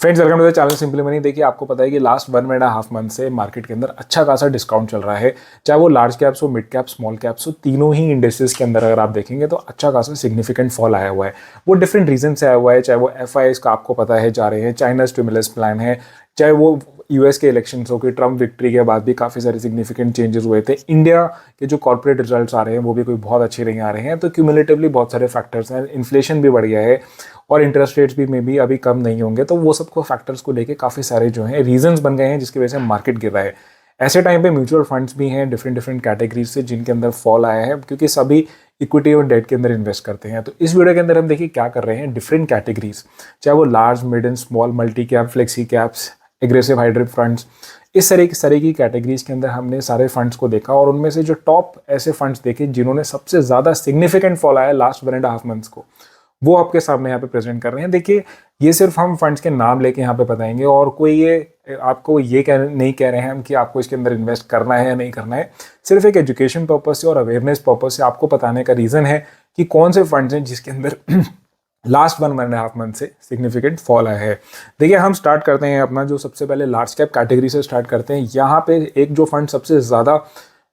Friends, welcome to the channel simply money. देखिए, आपको पता है कि लास्ट 1.5 मंथ से मार्केट के अंदर अच्छा खासा डिस्काउंट चल रहा है। चाहे वो लार्ज कैप्स हो, मिड कैप्स, स्मॉल कैप्स हो, तीनों ही इंडेक्सेस के अंदर अगर आप देखेंगे तो अच्छा खासा सिग्निफिकेंट फॉल आया हुआ है। वो डिफरेंट रीजन से आया हुआ है। चाहे वो एफआईआईस का आपको पता है जा रहे हैं, चाइना स्टिमुलस प्लान है, चाहे वो यूएस के इलेक्शंस हो कि ट्रम्प विक्ट्री के बाद भी काफ़ी सारे सिग्निफिकेंट चेंजेस हुए थे। इंडिया के जो कॉर्पोरेट रिजल्ट्स आ रहे हैं वो भी कोई बहुत अच्छे नहीं आ रहे हैं। तो क्यूमुलेटिवली बहुत सारे फैक्टर्स हैं। इन्फ्लेशन भी बढ़ गया है और इंटरेस्ट रेट्स भी में भी अभी कम नहीं होंगे। तो वो सबको फैक्टर्स को लेके काफ़ी सारे जो हैं रीजंस बन गए हैं जिसकी वजह से मार्केट गिर रहा है। ऐसे टाइम पे म्यूचुअल फंड्स भी हैं डिफरेंट डिफरेंट कैटेगरीज से जिनके अंदर फॉल आया है, क्योंकि सभी इक्विटी और डेट के अंदर इन्वेस्ट करते हैं। तो इस वीडियो के अंदर हम देखिए क्या कर रहे हैं। डिफरेंट कैटेगरीज, चाहे वो large, mid and small, multi cap, flexi caps, aggressive hybrid funds, इस तरह की कैटेगरीज के अंदर हमने सारे फंड्स को देखा और उनमें से जो टॉप ऐसे फंड्स देखे जिन्होंने सबसे ज़्यादा सिग्निफिकेंट फॉल आया लास्ट 1.5 मंथ्स को, वो आपके सामने यहाँ पे प्रेजेंट कर रहे हैं। देखिए, ये सिर्फ हम फंड्स के नाम लेके यहाँ पे बताएंगे और कोई ये आपको ये नहीं कह रहे हैं हम कि आपको इसके अंदर इन्वेस्ट करना है या नहीं करना है। सिर्फ एक एजुकेशन पर्पज से और अवेयरनेस पर्पज से आपको बताने का रीज़न है कि कौन से फंड्स हैं जिसके अंदर लास्ट 1.5 मंथ से सिग्निफिकेंट फॉल आया है। देखिए, हम स्टार्ट करते हैं अपना जो सबसे पहले लार्ज कैप कैटेगरी से स्टार्ट करते हैं। यहाँ पे एक जो फंड सबसे ज़्यादा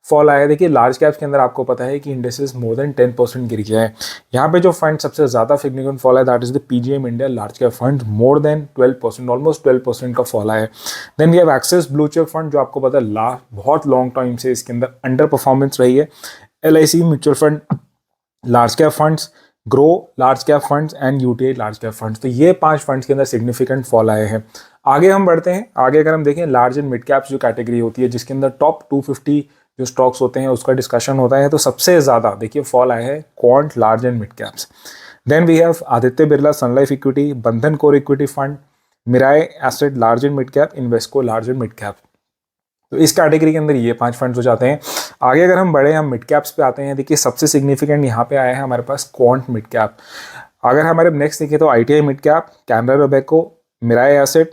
फॉल आया है, देखिए लार्ज कैप्स के अंदर आपको पता है कि इंडेक्सेस मोर देन 10% गिर गया है। यहाँ पे जो फंड सबसे ज़्यादा सिग्निफिकेंट फॉल है that is the PGM India large cap fund, more than 12%, almost 12% का फॉल आया है। Then we have Axis blue chip fund, जो आपको पता है बहुत लॉन्ग टाइम से इसके अंदर अंडर परफॉर्मेंस रही है। LIC mutual fund, large cap funds, grow large cap funds and UTI large cap funds. तो ये 5 फंड्स के अंदर सिग्निफिकेंट फॉल आए हैं। आगे हम बढ़ते हैं। आगे अगर हम देखें लार्ज एंड मिड कैप्स जो कैटेगरी होती है जिसके अंदर टॉप 250 जो स्टॉक्स होते हैं उसका डिस्कशन होता है, तो सबसे ज़्यादा देखिए फॉल आया है Quant, large and mid caps. Then we have Aditya Birla Sun Life equity, Bandhan core equity fund, Mirae Asset large and mid cap, Invesco large and mid cap. तो इस कैटेगरी के अंदर ये 5 फंड्स हो जाते हैं। आगे अगर हम बढ़े, हम मिड कैप्स पे आते हैं। देखिए, सबसे सिग्निफिकेंट यहाँ पे आया है हमारे पास क्वांट मिड कैप। अगर हमारे नेक्स्ट देखें तो ITI mid cap, Canara Robeco, Mirae Asset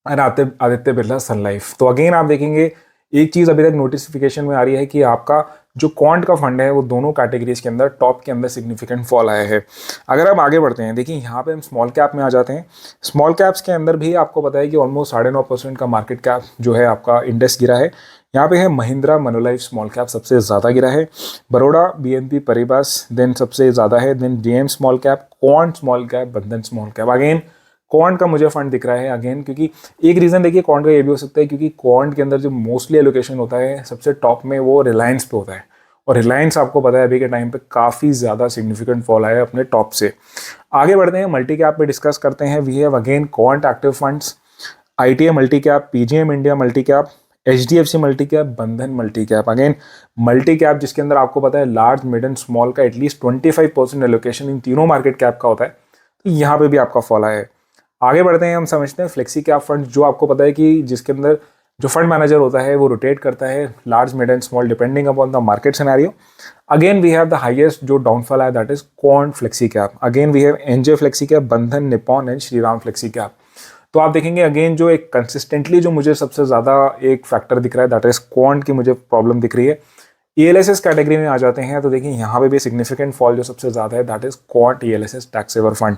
and Aditya Birla Sun Life. तो अगेन आप देखेंगे एक चीज़ अभी तक नोटिफिकेशन में आ रही है कि आपका जो क्वांट का फंड है वो दोनों कैटेगरीज के अंदर टॉप के अंदर सिग्निफिकेंट फॉल आया है। अगर हम आगे बढ़ते हैं, देखिए यहाँ पे हम स्मॉल कैप में आ जाते हैं। स्मॉल कैप्स के अंदर भी आपको पता है कि ऑलमोस्ट 9.5% का मार्केट कैप जो है आपका इंडेक्स गिरा है। यहाँ पे है महिंद्रा मनोलाइफ स्मॉल कैप सबसे ज़्यादा गिरा है, बड़ौदा बीएनपी परिबास देन सबसे ज़्यादा है, then DM small cap, quant small cap, Bandhan small cap. Again quant का मुझे फंड दिख रहा है अगेन, क्योंकि एक रीज़न देखिए क्वांट का ये भी हो सकता है क्योंकि क्वांट के अंदर जो मोस्टली एलोकेशन होता है सबसे टॉप में वो रिलायंस पे होता है और रिलायंस आपको पता है अभी के टाइम पे काफ़ी ज़्यादा सिग्निफिकेंट फॉल आया है अपने टॉप से। आगे बढ़ते हैं, मल्टी कैप पे डिस्कस करते हैं। We have again Quant active funds, ITI multi cap, PGM India multi cap, HDFC multi cap, Bandhan multi cap. Again multi cap जिसके अंदर आपको पता है लार्ज, मिड एंड स्मॉल का एटलीस्ट 25% एलोकेशन इन तीनों मार्केट कैप का होता है, तो यहाँ पे भी आपका फॉल आया है। आगे बढ़ते हैं, हम समझते हैं फ्लेक्सी कैप फंड, जो आपको पता है कि जिसके अंदर जो फंड मैनेजर होता है वो रोटेट करता है large, mid and small depending upon the market scenario. Again we have the highest जो डाउनफॉल है that is Quant flexi cap. Again we have NJ flexi cap, Bandhan, Nippon and Shriram flexi cap. तो आप देखेंगे again जो एक consistently जो मुझे सबसे ज़्यादा एक फैक्टर दिख रहा है दैट इज क्वांट की मुझे प्रॉब्लम दिख रही है। ईएलएसएस कैटेगरी में आ जाते हैं तो देखिए यहाँ पे भी सिग्निफिकेंट फॉल जो सबसे ज़्यादा है that is Quant ELSS tax saver fund,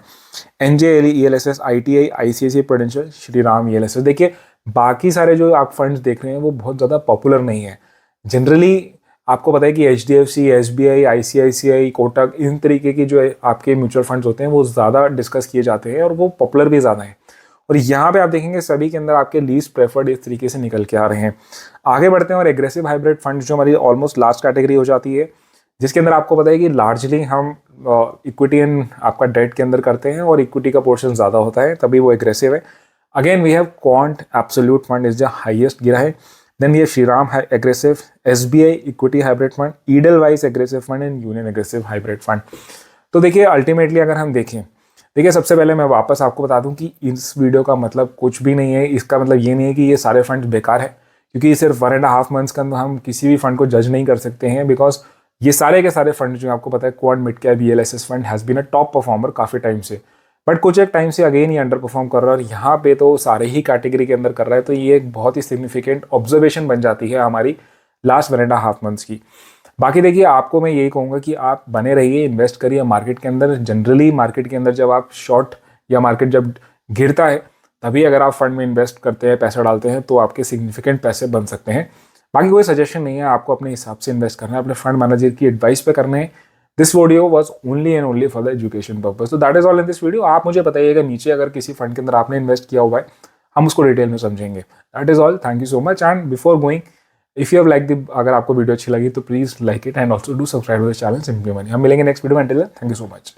NJLE ELSS, ITI, ICICI Prudential, Shriram ELSS. देखिए बाकी सारे जो आप फंड्स देख रहे हैं वो बहुत ज़्यादा पॉपुलर नहीं है। जनरली आपको पता है कि एचडीएफसी, एसबीआई, आईसीआईसीआई, कोटक, इन तरीके की जो आपके म्यूचुअल फंड्स होते हैं वो ज़्यादा डिस्कस किए जाते हैं और वो पॉपुलर भी ज़्यादा हैं। और यहाँ पे आप देखेंगे सभी के अंदर आपके लीस्ट प्रेफर्ड इस तरीके से निकल के आ रहे हैं। आगे बढ़ते हैं और एग्रेसिव हाइब्रिड फंड जो हमारी ऑलमोस्ट लास्ट कैटेगरी हो जाती है, जिसके अंदर आपको पता है कि लार्जली हम इक्विटी एंड आपका डेट के अंदर करते हैं और इक्विटी का पोर्शन ज़्यादा होता है, तभी वो एग्रेसिव है। Again we have quant absolute fund is the highest गिरा है। देन ये Shriram aggressive, SBI equity hybrid fund, Edelweiss aggressive fund and Union aggressive hybrid fund. तो देखिए अल्टीमेटली अगर हम देखें, देखिए सबसे पहले मैं वापस आपको बता दूं कि इस वीडियो का मतलब कुछ भी नहीं है। इसका मतलब ये नहीं है कि ये सारे फंड्स बेकार है, क्योंकि सिर्फ 1.5 मंथ्स के अंदर हम किसी भी फंड को जज नहीं कर सकते हैं, बिकॉज ये सारे के सारे फंड जो आपको पता है quant mid cap ELSS fund has been a top performer काफ़ी टाइम से, बट कुछ एक टाइम से अगेन ये अंडर परफॉर्म कर रहा है और यहाँ पे तो सारे ही कैटेगरी के अंदर कर रहा है। तो ये एक बहुत ही सिग्निफिकेंट ऑब्जर्वेशन बन जाती है हमारी लास्ट 1.5 मंथ्स की। बाकी देखिए आपको मैं यही कहूँगा कि आप बने रहिए, इन्वेस्ट करिए मार्केट के अंदर। जनरली मार्केट के अंदर जब आप शॉर्ट या मार्केट जब गिरता है तभी अगर आप फंड में इन्वेस्ट करते हैं, पैसा डालते हैं, तो आपके सिग्निफिकेंट पैसे बन सकते हैं। बाकी कोई सजेशन नहीं है, आपको अपने हिसाब से इन्वेस्ट करना है, अपने फंड मैनेजर की एडवाइस पे करने हैं। This video was only and only for the education purpose. तो that is all in this video. आप मुझे बताइएगा नीचे अगर किसी फंड के अंदर आपने इन्वेस्ट किया हुआ है, हम उसको डिटेल में समझेंगे। That is all, thank you so much. And before going, if you have like the, अगर आपको वीडियो अच्छी लगी तो please like it and also do subscribe to the channel simply money. हम मिलेंगे नेक्स्ट वीडियो में। Until then, thank you so much.